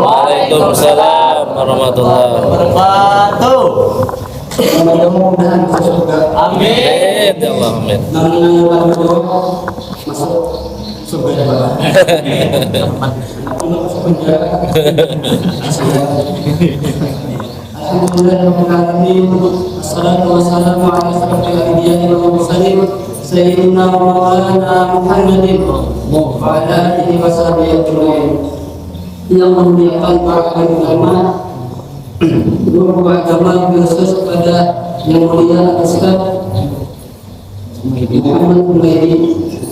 Waalaikumsalam warahmatullahi wabarakatuh. Mudah-mudahan masuk surga. Amin ya Allah, amin. Masuk surga ya Allah. Masuk penjara. Alhamdulillahirrahmanirrahim. Assalatu wassalamu ala asyrafil anbiya'i wal mursalin sayyidina wa maulana Muhammadin wa ala alihi wa sahbihi ajma'in. Yang memuliakan para ulama, guru agama khusus kepada yang mulia Ustaz Muhammad Humaydi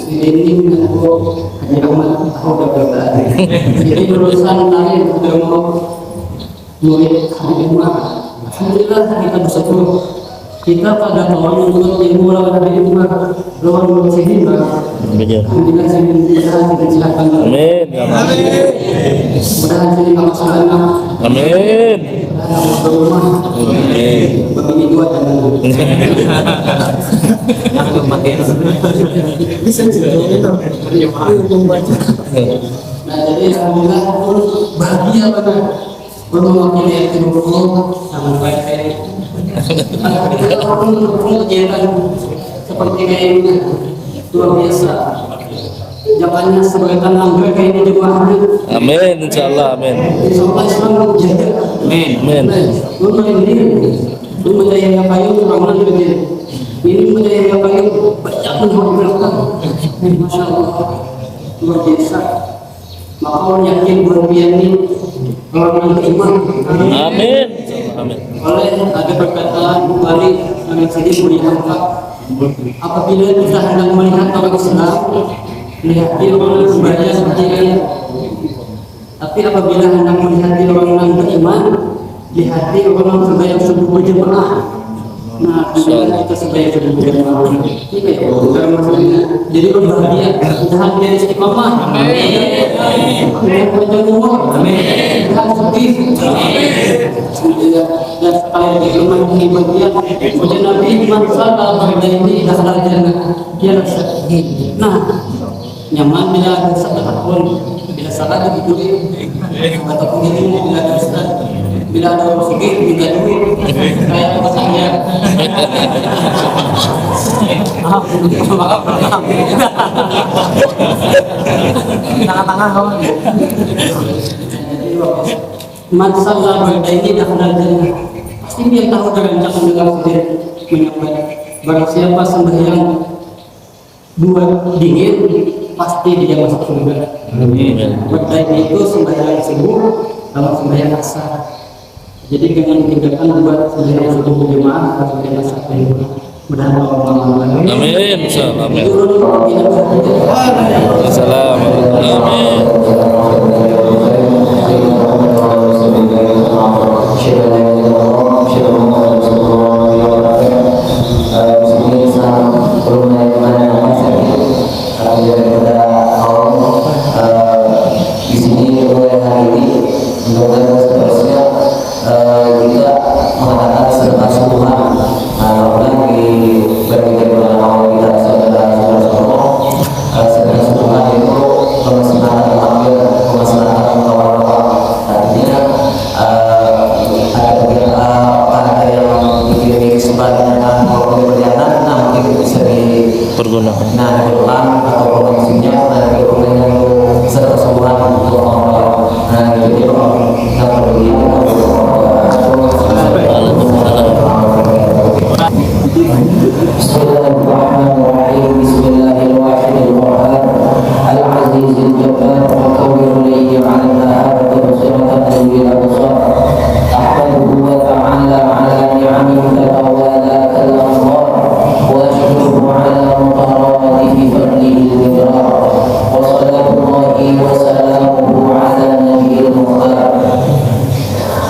ini mengaku Haji Ahmad Ahmad. Jadi lulusan lain sudah mau murid Haji Ahmad. Alhamdulillah kita bersyukur. Kita pada mau menuntut ilmu lawan Haji Ahmad, lawan menuntut hikmah. Alhamdulillah saya silakan. Amin ya Allah. Mudah-mudahan jadi masalah. Amin. Begini dua jangan. Jangan pakai. Bisa membaca. Nah, jadi alhamdulillah bahagia banget mewakili ilmu sangat baik. Kegiatan seperti kayak ini luar biasa. Jawabannya sebagai tangan gue kayak ini jemaahnya. Amin insyaallah, amin. Insyaallah Islam jaga. Amin. Amin. Lu menjadi yang kayu orang begini. Ini menjadi yang kayu banyak menghormatkan. Masya Allah luar biasa. Maka orang yakin berbian ini orang yang beriman. Amin. Amin. Oleh ada perkataan Bukhari yang sedih mulia apabila kita hendak melihat orang Islam, lihat dia orang sembahyang seperti ayat. Tapi apabila hendak melihat orang yang beriman, lihat dia orang sembahyang subuh berjamaah. Nah, bila kita sembahyang subuh berjamaah, ini dalam masalahnya. Jadi berbahagia, tahan dia istiqomah. Amin. Panjang umur. Amin. Tahan sedih. Amin. Dan sekali lagi rumah ini bagian ujian Nabi masalah pada ini dah sadar jannah dia rasa. Nah, nyaman bila ada sedekah pun bila salah begitu ataupun ini bila ada ustaz bila ada orang sakit minta duit kayak apa saya tengah-tengah kawan masalah pada ini dah sadar jannah pasti dia tahu dengan cara mendengar sendiri menyampaikan barang siapa sembahyang dua dingin pasti dia masuk surga. Amin. Baik itu sembahyang subuh sama sembahyang asar. Jadi jangan tinggalkan buat sendiri untuk jemaah atau kita sampai mudah-mudahan Allah. Amin. Insyaallah. Amin. Turun tidak bisa Assalamualaikum. Amin. Di sini mulai hari ini mudah-mudahan seterusnya kita mengadakan serta subuhan. Alhamdulillah di berbagai bulan awal kita saudara-saudara serta subuhan itu pemasangan ambil pemasangan kawan-kawan. Artinya ada yang dikirimi kesempatan kalau berjalan, nah mungkin bisa Pergunakan. nah ulang atau promosinya dari dokumen yang serta subuhan untuk orang-orang. Nah jadi kita perlu Bismillahirrahmanirrahim. Bismillahirrahmanirrahim. Al-Azizil Jabbar Al-Qawwir Layhi 'ala an-nahar Rasulatan lil absar. Ahmaduhu wa ta'ala 'ala ni'amihi tatawala kal-anwar wa ashkuruhu 'ala mutaradifi fadlihi al-midrar. Wa salatullahi wa salamuhu 'ala nabiyyil mukhtar.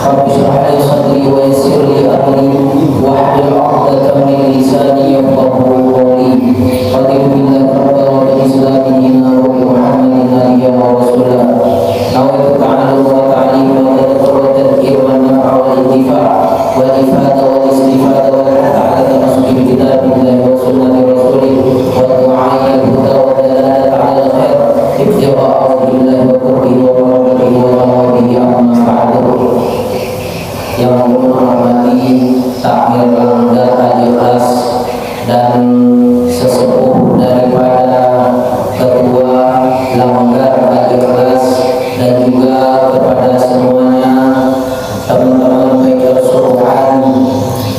Rabbi shrah li sadri wa yassir li amri wahlul 'uqdatam min lisani yafqahu qawli. Qadil billahi rabban wa bil islami dinan wa bi Muhammadin nabiyyan wa rasulan. Nawaitu ta'allum wa ta'lim wa tadhkir wa naf'a wa intifa' wa ifada wa istifada wa ta'ala tamassuki bi kitabillahi wa sunnati rasulih wa du'a ila wa dalalat 'ala al-khair ibtigha'a wajhillahi wa qurbihi wa maghfiratihi wa tawadihi amma ba'du. Yang menghormati takmir Langgar Al-Ikhlas dan sesepuh daripada ketua Langgar Al-Ikhlas dan juga kepada semuanya teman-teman baik keseluruhan,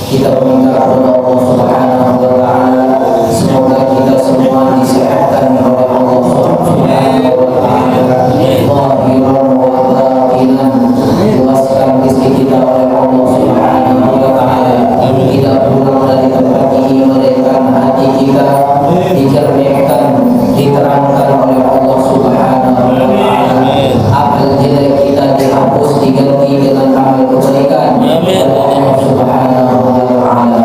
kita meminta kepada Allah Subhanahu wa taala semoga kita semua disehatkan oleh Allah Subhanahu wa taala zahiran wa batinan, luaskan rezeki kita oleh Allah Subhanahu wa taala, tidak pulang dari tempat ini melainkan hati kita dijernihkan, diterangkan oleh Allah Subhanahu wa taala. Amal jelek kita dihapus, diganti dengan amal kebaikan oleh Allah Subhanahu wa taala.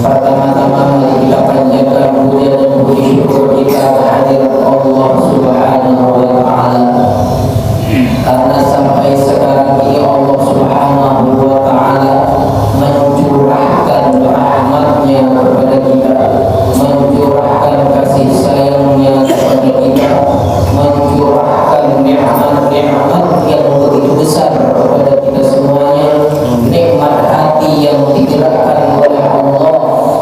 Pertama-tama mari kita panjatkan puja dan puji syukur kita kehadirat Allah Subhanahu wa taala. Karena sampai sekarang ini Allah Subhanahu wa taala mencurahkan rahmat-Nya kepada kita, mencurahkan kasih sayang-Nya kepada kita, mencurahkan nikmat-nikmat yang begitu besar kepada kita semuanya, nikmat hati yang digerakkan oleh Allah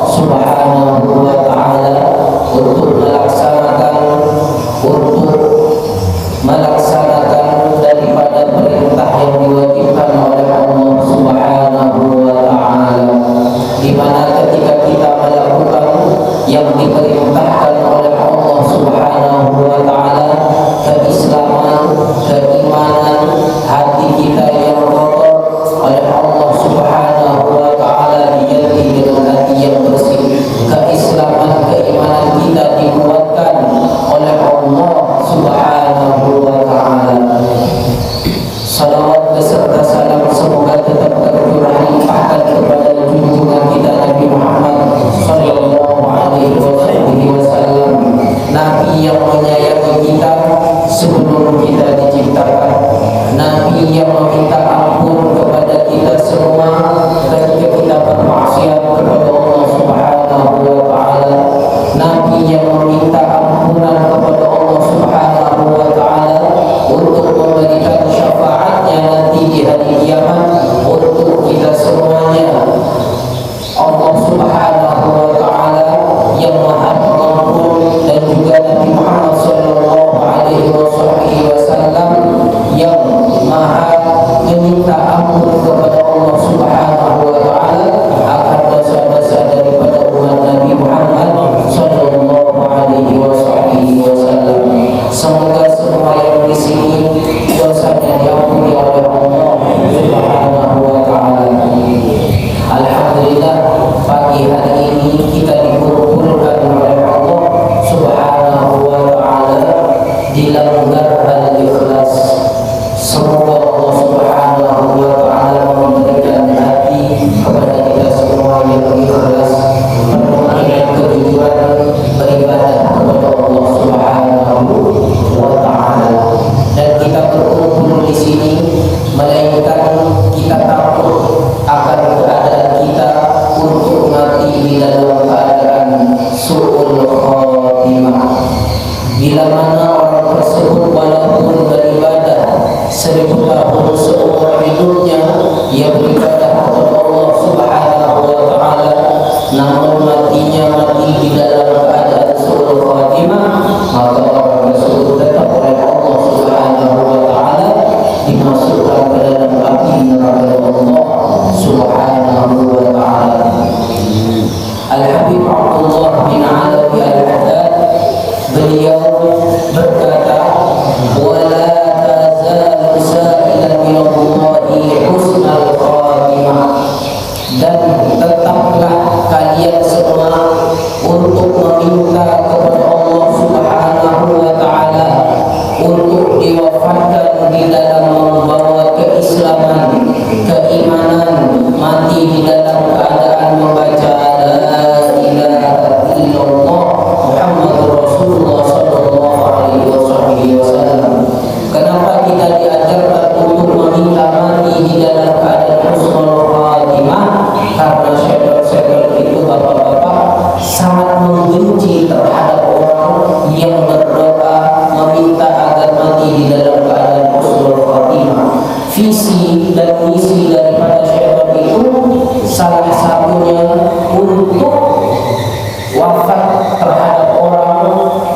Subhanahu wa taala untuk melaksanakan daripada perintah yang diwajibkan oleh Allah Subhanahu wa taala, di mana ketika kita melakukan yang diperintahkan oleh Allah Subhanahu wa taala, keislaman, keimanan, hati kita yang kotor oleh Allah Subhanahu wa taala diganti dengan hati yang bersih. Keislaman, keimanan kita dikuatkan oleh Allah Subhanahu wa taala. Salawat beserta salam semoga tetap tercurah limpahkan kepada junjungan kita Nabi Muhammad sallallahu alaihi wasallam, Nabi yang menyayangi kita sebelum kita diciptakan, Nabi yang meminta ampun kepada kita semua ketika kita bermaksiat kepada Allah Subhanahu wa taala, Nabi yang meminta ampunan kepada Allah Subhanahu wa taala untuk memberikan syafaatnya nanti di hari kiamat untuk kita semuanya. Allah Subhanahu wa taala yang Maha Pengampun dan juga Nabi Muhammad sallallahu alaihi wasallam yang Maha meminta ampun kepada Allah Subhanahu wa taala akan dosa-dosa 1000 tahun seumur hidupnya ia beribadah kepada Allah Subhanahu wa taala, namun matinya mati di dalam keadaan su'ul khatimah, maka orang tersebut tetap oleh Allah Subhanahu wa taala dimasukkan ke dalam api neraka Allah Subhanahu wa taala. Al-Habib Abdullah bin Alawi Al-Haddad beliau berkata, wala tazalu sa'ilan min Allahi husnal khatimah, dan tetaplah kalian semua untuk meminta kepada Allah Subhanahu wa taala untuk diwafatkan di dalam membawa keislaman, keimanan, mati di dalam keadaan membaca la ilaha illallah Muhammadur Rasulullah sallallahu alaihi wasallam. Kenapa kita diajarkan untuk meminta mati di dalam keadaan husnul khatimah? Karena syaitan itu bapak-bapak sangat membenci terhadap orang yang berdoa meminta agar mati di dalam keadaan husnul khatimah. Visi dan misi daripada syaitan itu salah satunya untuk wafat terhadap orang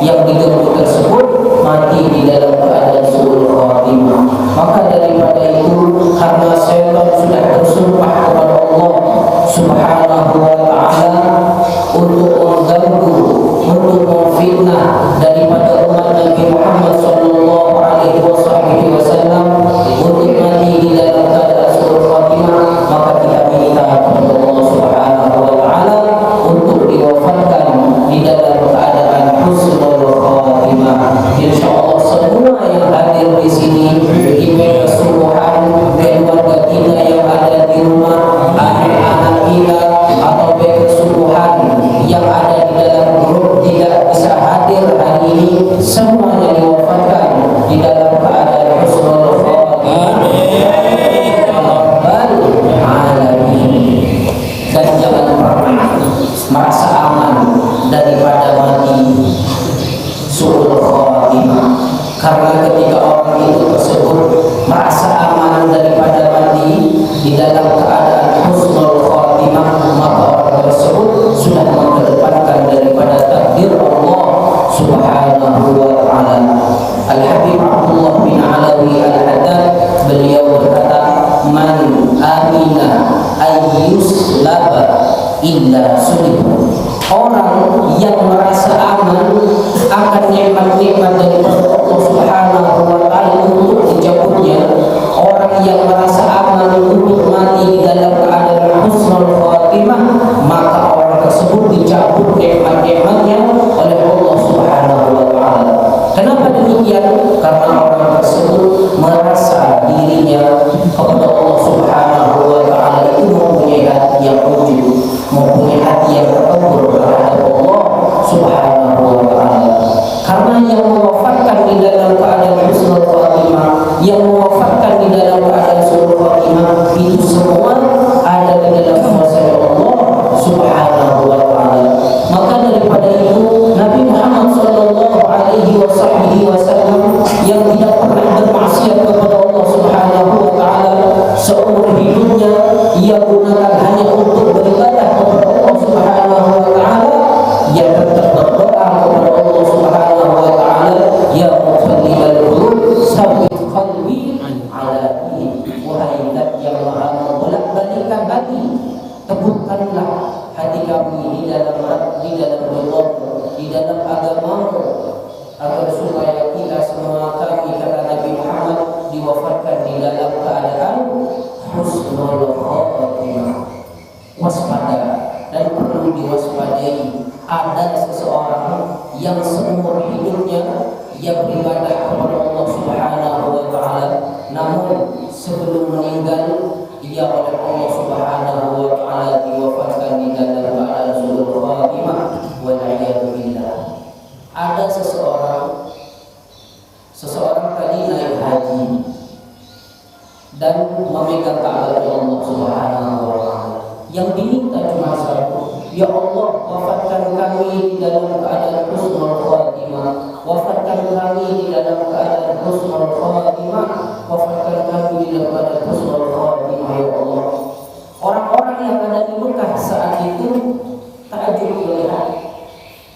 yang diganggu tersebut mati di dalam keadaan su'ul khatimah. Maka daripada itu, karena syaitan sudah bersumpah kepada Allah Subhanahu wa taala untuk mengganggu, untuk memfitnah daripada umat Nabi Muhammad sallallahu alaihi wasallam untuk mati di dalam keadaan su'ul khatimah, maka kita minta kepada Allah Subhanahu wa taala untuk diwafatkan di dalam keadaan husnul khatimah. Insyaallah semua yang hadir di sini, ibadah keseluruhan keluarga kita yang ada di rumah, anak-anak kita, atau keseluruhan yang ada di dalam grup tidak bisa hadir hari ini, semuanya diwafatkan di dalam keadaan husnul khatimah. Dan jangan pernah merasa aman daripada mati su'ul khatimah, karena ketika orang itu tersebut merasa aman daripada mati di dalam keadaan husnul khatimah, maka orang tersebut sudah mengedepankan daripada takdir Allah Subhanahu wa taala. Al-Habib Abdullah bin Alawi Al-Haddad beliau berkata, man amina ayyuslaba illa sulib. Orang yang merasa aman akan nikmat-nikmat daripada Allah Subhanahu wa taala untuk dicabutnya, orang yang merasa aman untuk mati di dalam keadaan husnul khatimah, maka orang tersebut dicabut nikmat-nikmatnya oleh Allah Subhanahu wa taala. Kenapa demikian? Karena orang tersebut merasa dirinya kepada Allah Subhanahu wa taala itu mempunyai hati yang ujub, mempunyai hati yang takabur terhadap Allah Subhanahu wa taala. Karena yang mewafatkan di dalam keadaan husnul khatimah, yang mewafatkan di dalam keadaan husnul khatimah, itu semua ada di dalam kuasa Allah Subhanahu wa taala. Maka daripada itu, Nabi Muhammad sallallahu alaihi wasallam yang tidak pernah bermaksiat kepada Allah Subhanahu wa taala seumur hidupnya, ia gunakan hanya untuk beribadah kepada Allah Subhanahu wa taala, ia tetap berdoa kepada Allah Subhanahu wa taala, ya muqallibal qulub tsabbit qalbi ala dinik. Wahai zat yang maha membolak-balikkan hati, teguhkanlah hati kami di dalam ridha-Mu, di dalam agama-Mu, agar supaya kita semua, kami kata Nabi Muhammad, diwafatkan di dalam keadaan husnul khatimah. Waspada, dan perlu diwaspadai, ada seseorang yang seumur hidupnya ia beribadah kepada Allah Subhanahu wa taala, namun sebelum meninggal ia oleh Allah Subhanahu wa taala diwafatkan di dalam keadaan husnul khatimah. Wal a'yadu billah. Ada seseorang tadi naik haji dan memegang Ka'bah Allah Subhanahu wa taala. Yang diminta cuma satu, ya Allah, wafatkan kami di dalam keadaan husnul khatimah, wafatkan kami di dalam keadaan husnul khatimah, wafatkan daripada husnul khatimah ya Allah. Orang-orang yang ada di Mekah saat itu takjub melihat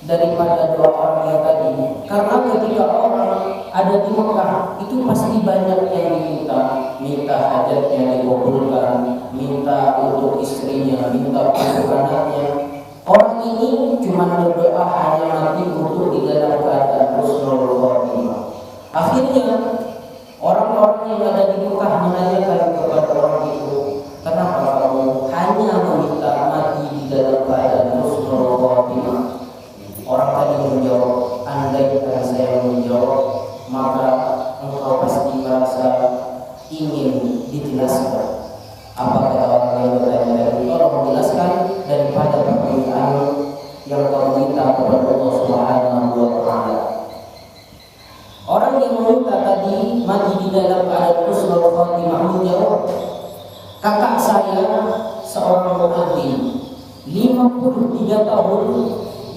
daripada dua orang yang tadi, karena ketika orang ada di Mekah itu pasti banyak yang minta hajatnya dikabulkan, minta untuk istrinya, minta untuk anaknya. Orang ini cuma berdoa hanya mati untuk di dalam keadaan husnul khatimah. Akhirnya orang-orang yang ada di Mekah menanyakan kepada orang itu, kenapa kamu hanya meminta mati di dalam keadaan husnul khatimah? Orang tadi menjawab, andaikan saya menjawab, maka engkau pasti merasa ingin dijelaskan. Apa kata orang yang bertanya tadi? Tolong menjelaskan daripada permintaan yang kau minta kepada Allah Subhanahu wa Ta'ala. Orang yang meminta tadi mati di dalam keadaan husnul khatimah menjawab, kakak saya seorang muadzin 53 tahun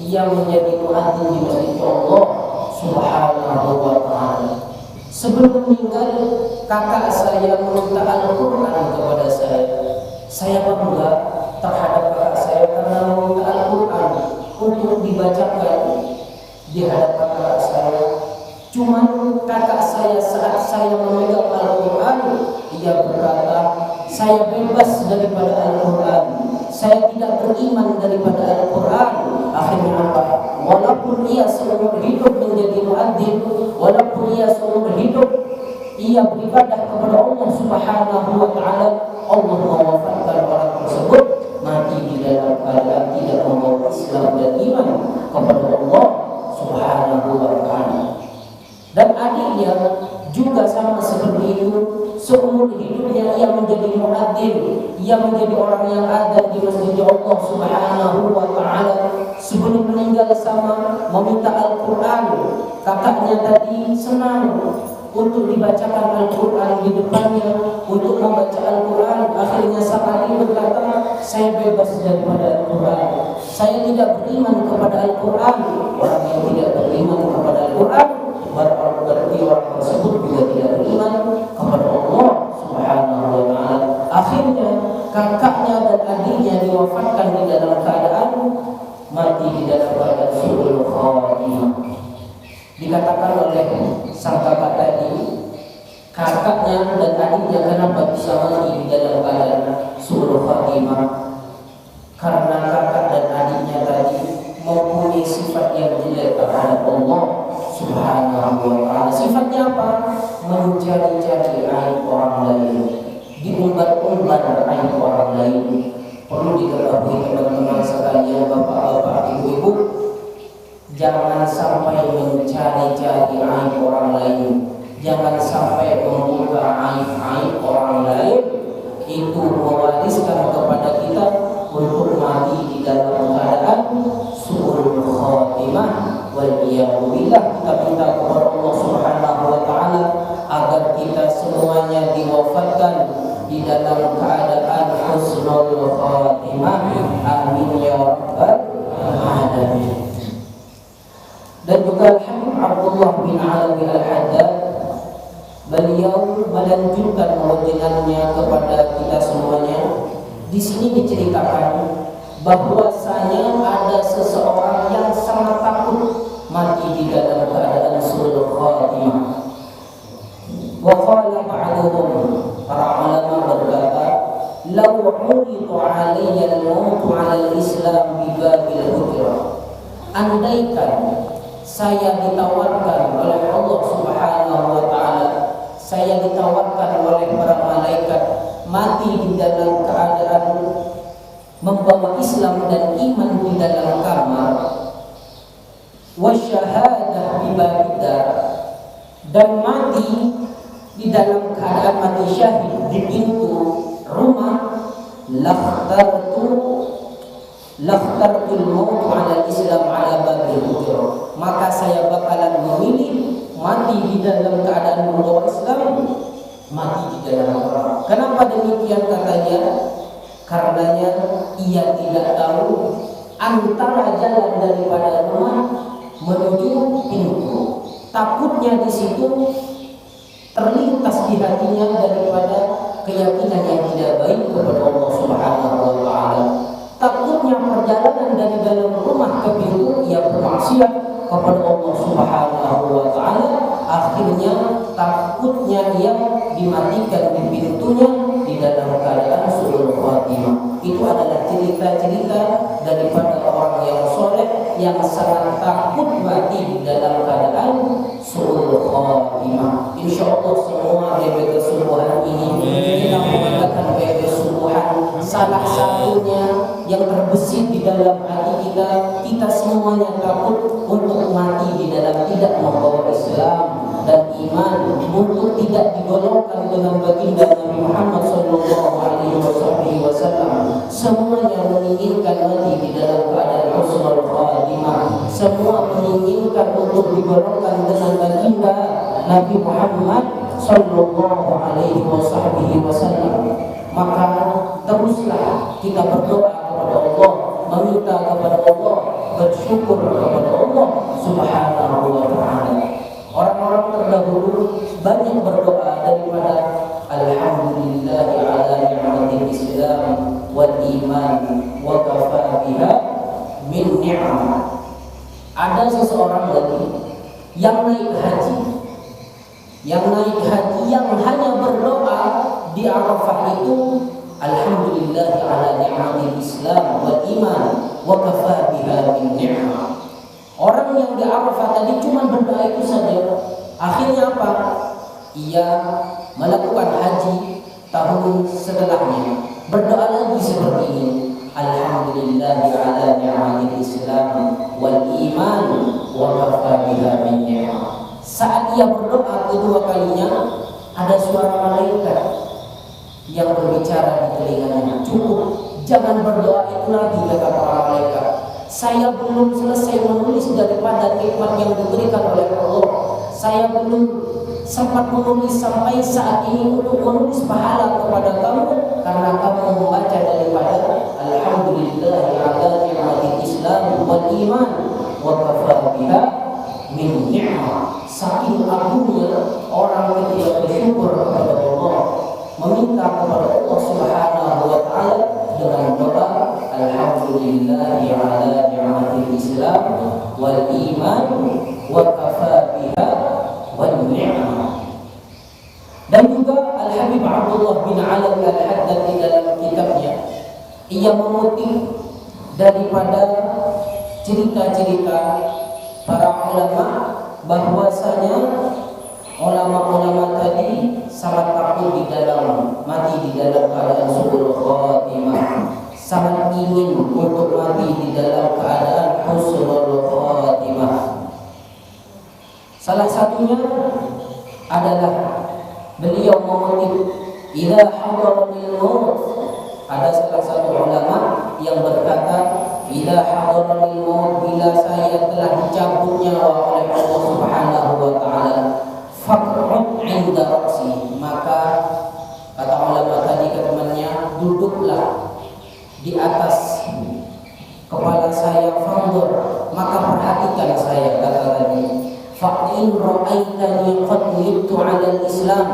ia menjadi muadzin di masjid Allah Subhanahu wa Ta'ala. Sebelum meninggal, kakak saya meminta Al-Quran kepada saya. Saya bangga terhadap kakak saya karena meminta Al-Quran untuk dibacakan di hadapan kakak saya. Cuman kakak saya saat saya memegang Al-Quran, ia berkata, saya bebas daripada Al-Quran, saya tidak beriman daripada Al-Quran. Akhirnya apa? Walaupun ia seumur hidup menjadi muadzin, walaupun ia seumur hidup ia beribadah kepada Allah Subhanahu wa Ta'ala, Allah mewafatkan orang tersebut mati di dalam keadaan tidak membawa Islam dan iman kepada Allah Subhanahu wa Ta'ala. Dan adiknya juga sama seperti itu, seumur hidupnya ia menjadi muadzin, ia menjadi orang yang ada di masjid Allah Subhanahu wa Ta'ala. Sebelum meninggal sama meminta Al-Quran. Kakaknya tadi senang untuk dibacakan Al-Quran di depannya, untuk membaca Al-Quran. Akhirnya saat ini berkata, saya bebas daripada Al-Quran, saya tidak beriman kepada Al-Quran. Orang yang tidak beriman kepada Al-Quran berarti orang tersebut juga tidak beriman kepada Allah Subhanahu wa Ta'ala. Akhirnya kakaknya dan adiknya diwafatkan di dalam keadaan mati di dalam keadaan su'ul khatimah. Dikatakan oleh sang kakak tadi, kakaknya dan adiknya kenapa bisa mati di dalam keadaan su'ul khatimah? Karena kakak dan adiknya tadi mempunyai sifat yang jelek terhadap Allah Subhanahu wa Ta'ala. Sifatnya apa? Mencari-cari aib orang lain, diumbar-umbar aib orang lain. Perlu diketahui teman-teman sekalian, bapak-bapak, ibu-ibu, jangan sampai mencari-cari aib orang lain, jangan sampai membuka aib-aib orang lain. Itu mewariskan kepada kita untuk mati di dalam keadaan su'ul khatimah. Waliyahulillah, kita minta kepada Allah Subhanahu wa Ta'ala agar kita semuanya diwafatkan di dalam keadaan husnul khatimah. Amin ya rabbal alamin. Dan juga Habib Abdullah bin Alawi Al-Haddad, beliau melanjutkan wajangannya kepada kita semuanya. Di sini diceritakan bahwasanya ada seseorang yang sangat takut mati di dalam keadaan su'ul khatimah. Wa qala ba'duhum, para ulama berkata, law uridu 'alayya al-maut 'ala al-islam bi babil hujrah. Andaikan saya ditawarkan oleh Allah Subhanahu wa Ta'ala, saya ditawarkan oleh para malaikat mati di dalam keadaan membawa Islam dan iman di dalam kamar, wasyahadah bi babidar, dan mati di dalam keadaan mati syahid di pintu rumah, lakhtartul maut 'ala Islam 'ala babil hujrah, maka saya bakalan memilih mati di dalam keadaan membawa Islam, mati di dalam kamar. Kenapa demikian katanya? Karenanya ia tidak tahu antara jalan daripada rumah menuju pintu. Takutnya di situ terlintas di di hatinya daripada keyakinan yang tidak baik kepada Allah Subhanahu wa taala. Takutnya perjalanan dari dalam rumah ke pintu ia bermaksiat kepada Allah Subhanahu wa taala, akhirnya takutnya ia dimatikan di pintunya di dalam keadaan su'ul khatimah. Itu adalah cerita-cerita daripada orang yang soleh yang sangat takut mati di dalam keadaan su'ul khatimah. Insyaallah semua dari kesubuhan ini kita mengatakan bahwa kesubuhan salah satunya yang terbesit di dalam hati kita semuanya takut untuk mati di dalam tidak membawa Islam dan iman, untuk tidak digolongkan dengan baginda Nabi Muhammad sallallahu alaihi wasallam. Semuanya menginginkan mati di dalam keadaan husnul khatimah. Semua menginginkan untuk digolongkan dengan baginda Nabi Muhammad sallallahu alaihi wasallam. Maka teruslah kita berdoa kepada Allah, meminta kepada Allah, bersyukur kepada Allah Subhanahu wa taala. Orang-orang terdahulu banyak berdoa daripada alhamdulillahi ala ni'matil Islam wal iman wa kafa biha min ni'mah. Ada seseorang lagi yang naik haji, yang hanya berdoa di Arafah itu alhamdulillahi ala ni'matil Islam wal iman wa kafa biha min ni'mah. Orang yang di Arafah tadi cuma berdoa itu saja. Akhirnya apa? Ia melakukan haji tahun setelahnya, berdoa lagi seperti ini. Alhamdulillahi ala ni'matil Islam wal iman wa kafa biha min ni'mah. Saat ia berdoa kedua kalinya, ada suara malaikat yang berbicara di telinganya. Cukup, jangan berdoa itu lagi, kata para malaikat. Saya belum selesai menulis daripada nikmat yang diberikan oleh Allah. Saya belum sempat menulis sampai saat ini untuk menulis pahala kepada kamu karena kamu membaca daripada alhamdulillahi ala ni'matil Islam wal iman wa kafa biha min ni'mah. Saking agungnya orang ketika bersyukur kepada Allah, meminta kepada Allah Subhanahu wa taala dengan doa alhamdulillahi ala ni'matil Islam wal iman wa kafa biha wal ni'mah. Dan juga Al-Habib Abdullah bin Alawi Al-Haddad di dalam kitabnya ia mengutip daripada cerita-cerita para ulama bahwasanya ulama-ulama tadi sangat takut di dalam mati di dalam keadaan su'ul khatimah, sangat ingin untuk mati di dalam keadaan husnul khatimah. Salah satunya adalah beliau mengutip idza hadaranil maut. Ada salah satu ulama yang berkata idza hadaranil maut, bila saya telah dicabut nyawa oleh Allah Subhanahu wa taala, faq'ud 'inda ra'si, maka kata ulama tadi ke temannya, duduklah di atas kepala saya, fanzur, maka perhatikan saya, kata tadi, fa in ra'aitani qad mittu 'ala al-islam,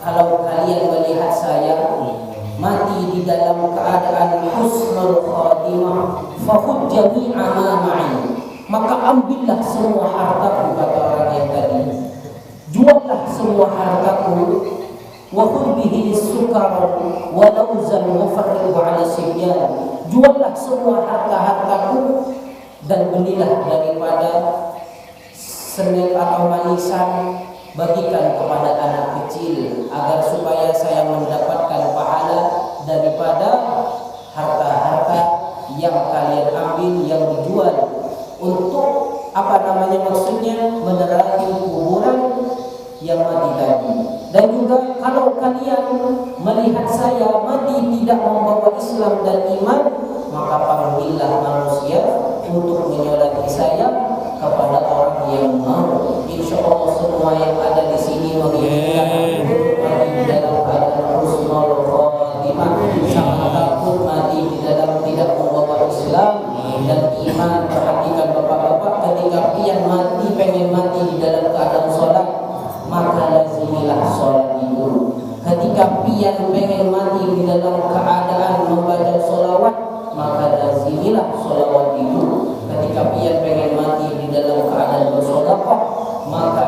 kalau kalian melihat saya mati di dalam keadaan husnul khatimah, fa khudh jami'a ma ma'i, maka ambillah semua hartaku, kata orang yang tadi, juallah semua hartaku, wa khudh bihi sukar wa lawzan wa farriq 'ala sibyan, juallah semua harta-hartaku dan belilah daripada senek atau manisan, bagikan kepada anak kecil agar supaya saya mendapatkan pahala daripada harta-harta yang kalian ambil, yang dijual untuk maksudnya menerangi kuburan yang mati tadi. Dan juga kalau kalian melihat saya mati tidak membawa Islam dan iman, maka panggillah manusia untuk menyolati saya kepada orang yang mau. Insya Allah semua yang ada di sini menginginkan mati di dalam keadaan husnul khatimah, sangat takut mati di dalam tidak membawa Islam dan iman. Perhatikan bapak-bapak, ketika pengen mati di dalam keadaan sholat, maka lazimilah sholat itu. lazimilah sholawat itu. Ketika pian pengen mati di dalam keadaan bersedekah, maka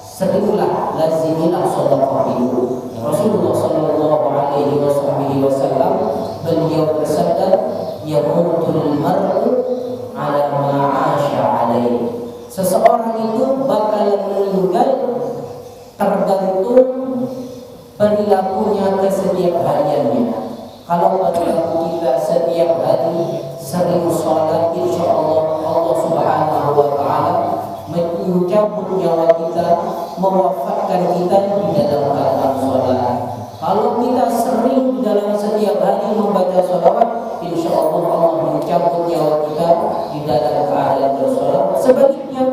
seringlah lazimilah sedekah itu. Rasulullah sallallahu alaihi wasallam beliau bersabda, yamutul mar'u ala ma 'asha alaihi. Seseorang itu bakalan meninggal tergantung perilakunya ke setiap hariannya. Kalau perilaku kita setiap hari sering sholat, insya Allah Allah Subhanahu wa Ta'ala mencabut nyawa kita, mewafatkan kita di dalam keadaan sholat. Kalau kita sering dalam setiap hari membaca sholawat, insya Allah Allah mencabut nyawa kita di dalam keadaan bersolat. Sebaliknya,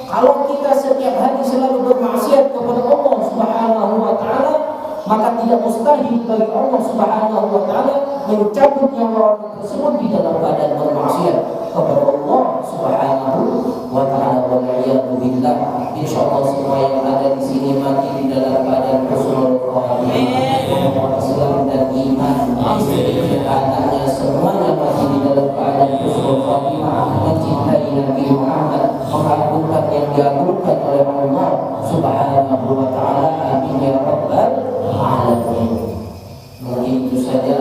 kalau kita setiap hari selalu bermaksiat kepada Allah Subhanahu wa Ta'ala, maka tidak mustahil bagi Allah Subhanahu wa Ta'ala mencabut nyawa orang tersebut di dalam keadaan bermaksiat kepada Allah Subhanahu wa Ta'ala. Waliyadu billah. Insyaallah semua yang ada di sini mati di dalam keadaan husnul khatimah, Islam dan iman. Anaknya semuanya mati di dalam keadaan husnul khatimah, mencintai Nabi Muhammad, mengagungkan yang diagungkan oleh Allah Subhanahu wa Ta'ala. Amin ya rabbal alamin. Mungkin itu saja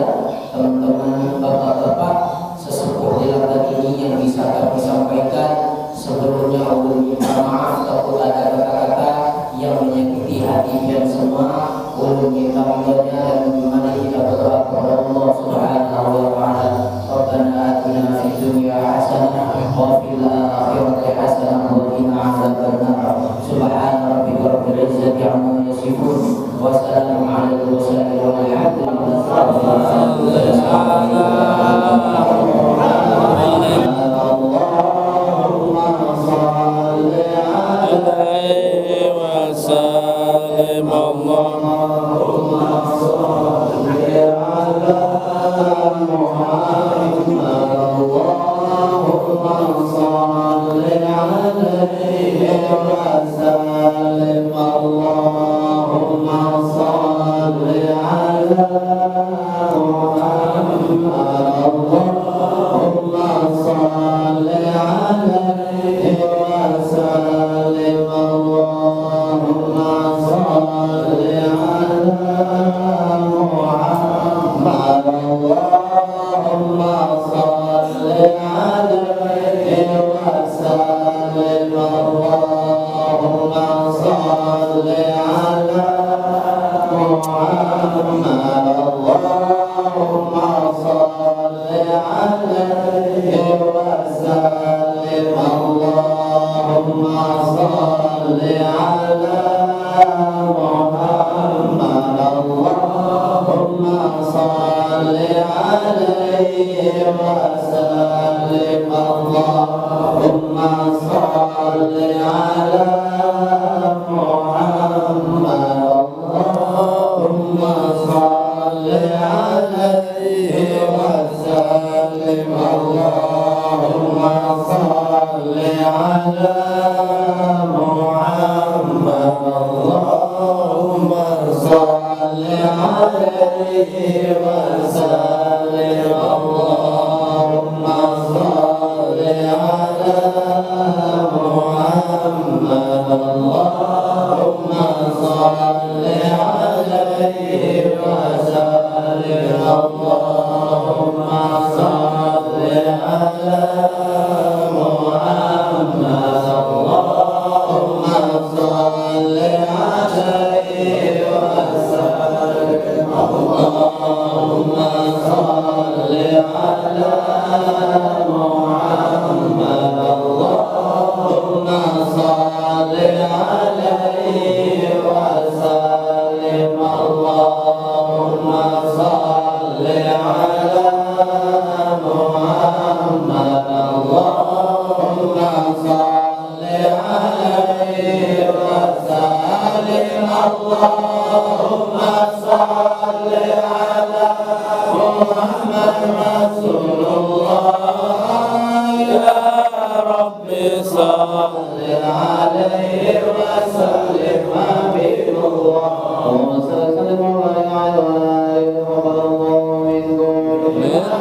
teman-teman, bapak-bapak, sesepuh di lembaga ini yang bisa kami sampaikan. Sebelumnya ulun minta maaf kalau ada kata-kata yang menyakiti hati kalian semua. Ulun minta maafnya dan mari kita berdoa kepada Allah Subhanahu wa Ta'ala. Rabbana atina fid dunya hasanah wa fil akhirati hasanah wa qina adzabannar. Subhana rabbika rabbil izzati amma yasifun wa salamun 'alal mursalin walhamdulillahi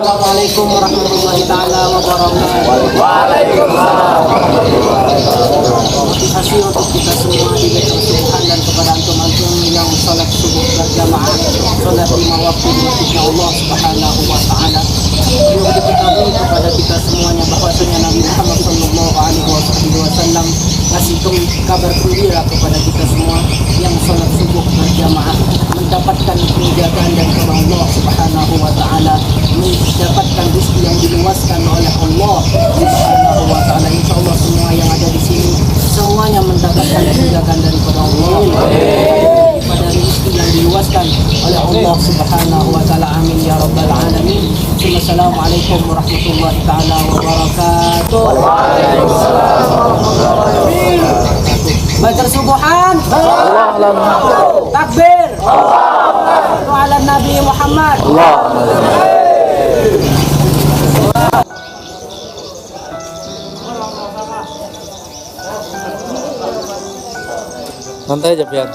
Assalamualaikum warahmatullahi taala wabarakatuh. Motivasi untuk kita semua diberikan kesubuhan dan kepada antum-antum yang salat subuh berjamaah, salat 5 waktu di masjidnya Allah Subhanahu wa taala. Perlu diketahui kepada kita semuanya bahwasanya Nabi Muhammad sallallahu alaihi wasallam ngasih kabar gembira kepada kita semua yang salat subuh berjamaah mendapatkan penjagaan dan Allah Subhanahu wa taala, mendapatkan rezeki yang diluaskan oleh Allah Subhanahu wa taala. Insyaallah semua yang ada di sini semuanya mendapatkan penjagaan daripada Allah, pada rezeki yang diluaskan oleh Allah Subhanahu wa taala. Amin ya rabbal alamin. Assalamualaikum warahmatullahi taala wabarakatuh. Waalaikumsalam warahmatullahi wabarakatuh. Baca subuhan. Takbir. Sallu ala Nabi Muhammad. Santai aja, Pian.